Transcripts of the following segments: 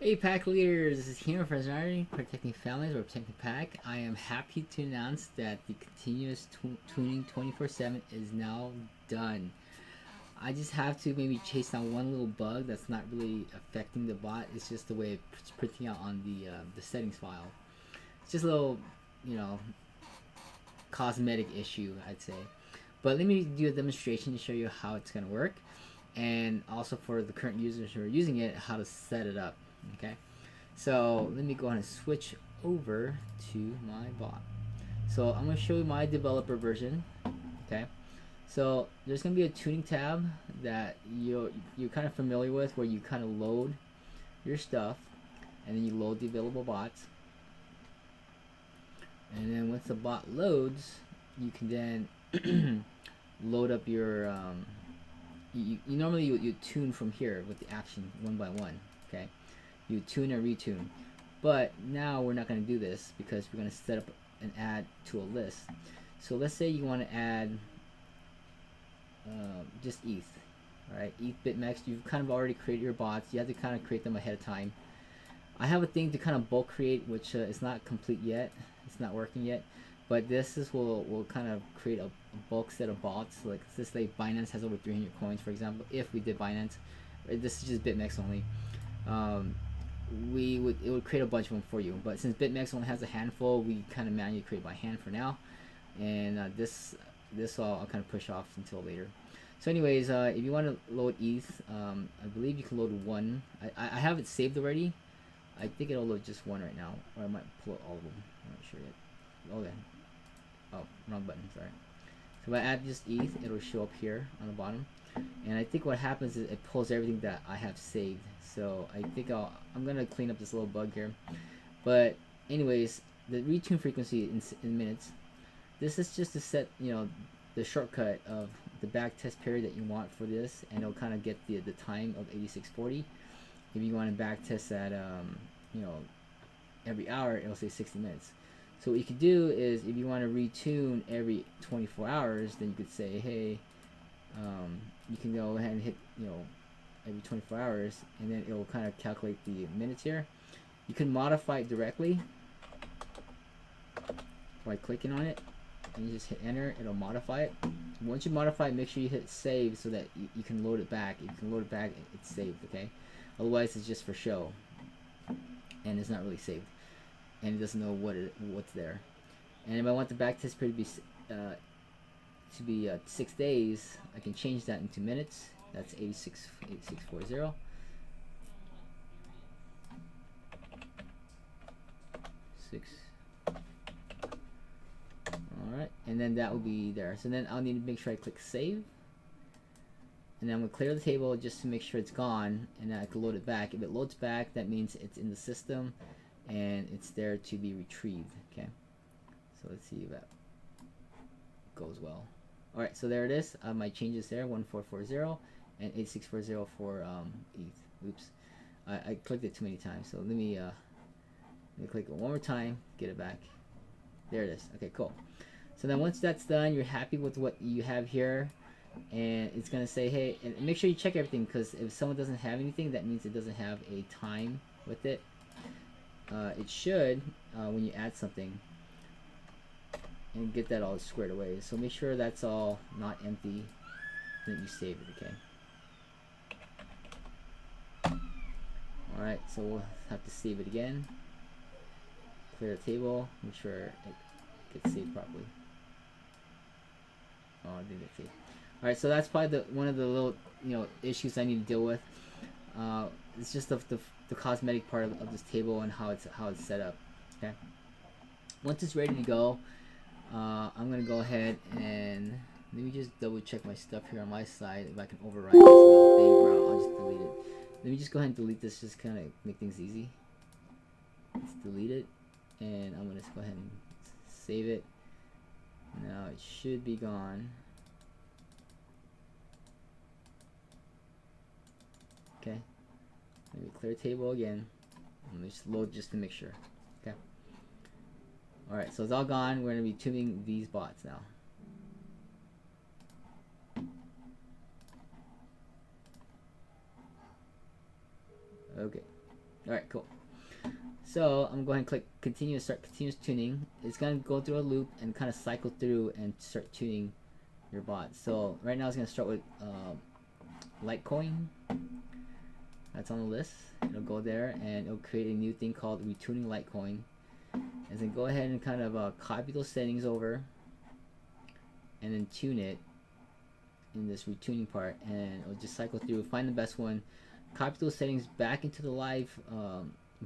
Hey pack leaders, this is Hero from Presale, protecting families or protecting pack. I am happy to announce that the continuous tuning 24/7 is now done. I just have to maybe chase down one little bug that's not really affecting the bot. It's just the way it's printing out on the settings file. It's just a little, you know, cosmetic issue, I'd say. But let me do a demonstration to show you how it's going to work, and also for the current users who are using it, how to set it up. Okay, so let me go ahead and switch over to my bot. So I'm going to show you my developer version. Okay, so there's going to be a tuning tab that you're kind of familiar with, where you kind of load your stuff and then you load the available bots, and then once the bot loads, you can then load up your you normally you tune from here with the action one by one. Okay, you tune and retune, but now we're not going to do this because we're going to set up and add to a list. So let's say you want to add just ETH. Alright, ETH BitMEX. You've kind of already created your bots. You have to kind of create them ahead of time. I have a thing to kind of bulk create, which is not complete yet. It's not working yet, but this is will kind of create a bulk set of bots. Like this, like Binance has over 300 coins, for example. If we did Binance, this is just BitMEX only. It would create a bunch of them for you, but since BitMEX only has a handful, we kind of manually create by hand for now, and this I'll kind of push off until later. So anyways, if you want to load ETH, I believe you can load one. I have it saved already. I think it'll load just one right now, or I might pull out all of them. I'm not sure yet. Okay. Oh, wrong button. Sorry. So if I add just ETH, it'll show up here on the bottom, and I think what happens is it pulls everything that I have saved. So I think I'm gonna clean up this little bug here. But anyways, the retune frequency in minutes. This is just to set, the shortcut of the back test period that you want for this, and it'll kind of get the time of 8640. If you want to back test at every hour, it'll say 60 minutes. So what you could do is, if you want to retune every 24 hours, then you could say, hey, you can go ahead and hit every 24 hours, and then it'll kind of calculate the minutes here. You can modify it directly by clicking on it, and you just hit enter. It'll modify it. Once you modify it, make sure you hit save so that you can load it back. If you can load it back, it's saved. Okay, otherwise it's just for show, and it's not really saved, and it doesn't know what's there. And if I want the backtest period to be 6 days, I can change that into minutes. That's 8640. Alright, and then that will be there. So then I'll need to make sure I click save, and then I'm going to clear the table just to make sure it's gone, and then I can load it back. If it loads back, that means it's in the system and it's there to be retrieved. Okay, so let's see if that goes well. Alright, so there it is. My changes there, 1440 and 8640 for ETH. Oops, I clicked it too many times, so let me click it one more time, get it back. There it is. Okay, cool. So then once that's done, you're happy with what you have here, and it's gonna say, hey, and make sure you check everything, because if someone doesn't have anything, that means it doesn't have a time with it. It should when you add something, and get that all squared away. So make sure that's all not empty, and then you save it. Okay. Alright, so we'll have to save it again. Clear the table, make sure it gets saved properly. Oh, I didn't get saved. Alright, so that's probably one of the little issues I need to deal with. It's just the cosmetic part of this table and how it's set up. Okay. Once it's ready to go, I'm gonna go ahead and let me just double check my stuff here on my side if I can override this little thing, or I'll just delete it. Let me just go ahead and delete this, just kind of make things easy. Let's delete it, and I'm gonna just go ahead and save it. Now it should be gone. Okay, let me clear table again. Let me just load just to make sure. Okay. Alright, so it's all gone. We're gonna be tuning these bots now. Okay. Alright, cool. So I'm going to go ahead and click continue, start continuous tuning. It's going to go through a loop and kind of cycle through and start tuning your bot. So right now it's going to start with Litecoin. That's on the list. It'll go there and it'll create a new thing called retuning Litecoin. And then go ahead and kind of copy those settings over and then tune it in this retuning part, and it'll just cycle through, find the best one, copy those settings back into the live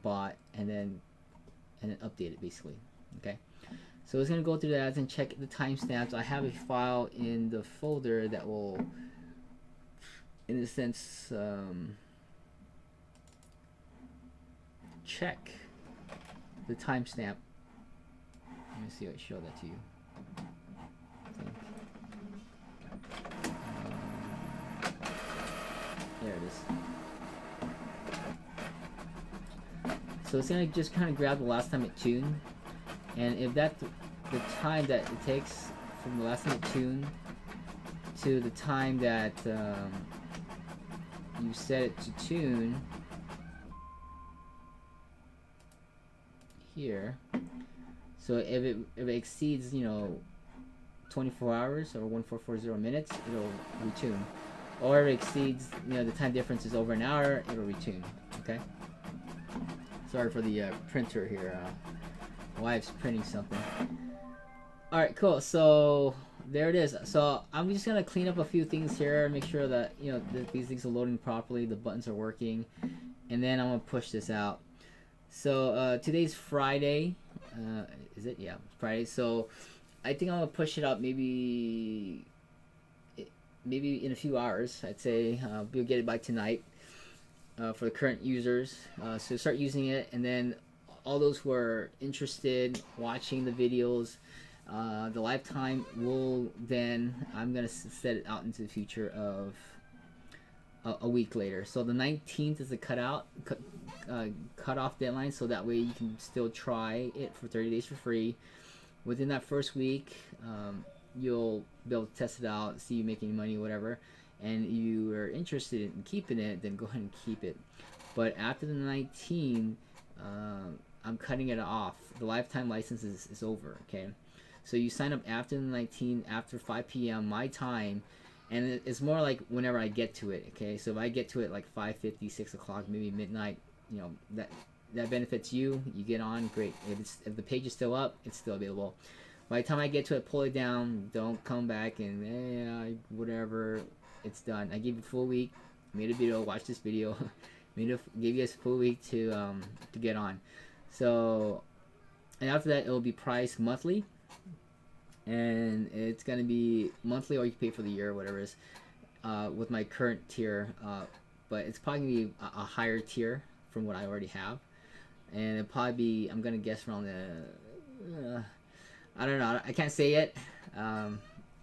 bot, and then update it basically. Okay, so it's gonna go through that and check the timestamps. I have a file in the folder that will, in a sense, check the timestamp. Let me see if I show that to you. There it is. So it's gonna just kind of grab the last time it tuned, and if that's the time that it takes from the last time it tuned to the time that you set it to tune here. So if it exceeds, you know, 24 hours or 1440 minutes, it'll retune. Or if it exceeds, you know, the time difference is over an hour, it'll retune. Okay. Sorry for the printer here. Wife's printing something. All right, cool. So there it is. So I'm just gonna clean up a few things here, make sure that, you know, that these things are loading properly, the buttons are working, and then I'm gonna push this out. So today's Friday. Is it? Yeah, Friday. So I think I'm gonna push it out maybe in a few hours. I'd say we'll get it by tonight for the current users. So start using it, and then all those who are interested watching the videos, the lifetime will then, I'm gonna set it out into the future of a week later. So the 19th is the cutoff deadline, so that way you can still try it for 30 days for free. Within that first week, you'll be able to test it out, see you making money, whatever, and you are interested in keeping it, then go ahead and keep it. But after the 19th, I'm cutting it off. The lifetime license is over. Okay, so you sign up after the 19th, after 5 p.m. my time, and it's more like whenever I get to it. Okay, so if I get to it like 5:50, 6 o'clock, maybe midnight, you know, that benefits you. You get on, great. If the page is still up, it's still available. By the time I get to it, pull it down. Don't come back and whatever. It's done. I gave you a full week. Made a video. Watch this video. Gave you guys a full week to get on. So, and after that, it will be priced monthly, and it's gonna be monthly, or you can pay for the year, or whatever it is. With my current tier, but it's probably gonna be a higher tier from what I already have, and it'll probably be, I'm gonna guess around the I don't know, I can't say yet.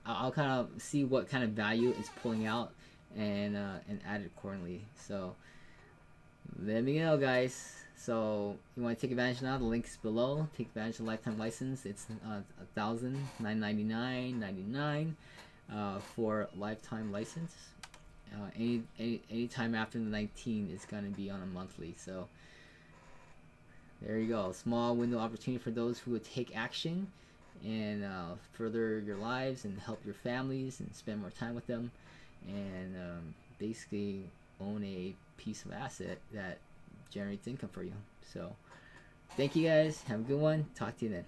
I'll kind of see what kind of value it's pulling out, and add it accordingly. So let me know, guys. So you want to take advantage now, the link is below. Take advantage of the lifetime license. It's $1,999.99 for lifetime license. Any time after the 19th is going to be on a monthly. So there you go. Small window opportunity for those who would take action and further your lives and help your families and spend more time with them, and basically own a piece of asset that generates income for you. So thank you guys. Have a good one. Talk to you then.